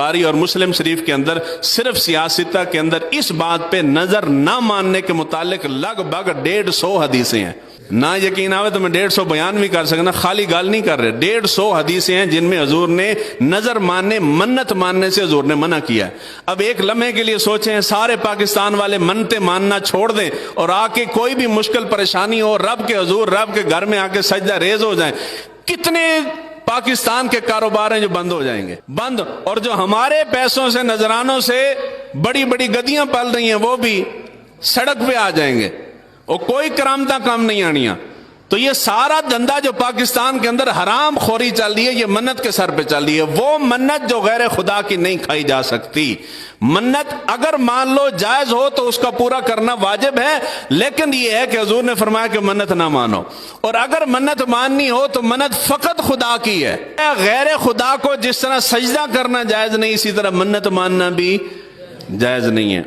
بخاری اور مسلم شریف کے اندر صرف سیاستہ کے اندر اس بات پہ نظر نہ ماننے کے متعلق لگ بھگ 150 حدیثیں ہیں. نہ یقین آوے تو میں 150 بیان بھی کر سکنا، خالی گال نہیں کر رہے. 150 حدیثیں ہیں جن میں حضور نے نظر ماننے، منت ماننے سے حضور نے منع کیا. اب ایک لمحے کے لیے سوچیں سارے پاکستان والے منتیں ماننا چھوڑ دیں اور آ کے کوئی بھی مشکل پریشانی ہو رب کے حضور، رب کے گھر میں آ کے سجدہ ریز ہو جائیں، کتنے پاکستان کے کاروبار ہیں جو بند ہو جائیں گے، بند. اور جو ہمارے پیسوں سے، نذرانوں سے بڑی بڑی گدیاں پل رہی ہیں وہ بھی سڑک پہ آ جائیں گے اور کوئی کرامتہ کام نہیں آنیاں. تو یہ سارا دھندا جو پاکستان کے اندر حرام خوری چل رہی ہے یہ منت کے سر پہ چل رہی ہے. وہ منت جو غیر خدا کی نہیں کھائی جا سکتی. منت اگر مان لو جائز ہو تو اس کا پورا کرنا واجب ہے، لیکن یہ ہے کہ حضور نے فرمایا کہ منت نہ مانو. اور اگر منت ماننی ہو تو منت فقط خدا کی ہے. غیر خدا کو جس طرح سجدہ کرنا جائز نہیں، اسی طرح منت ماننا بھی جائز نہیں ہے.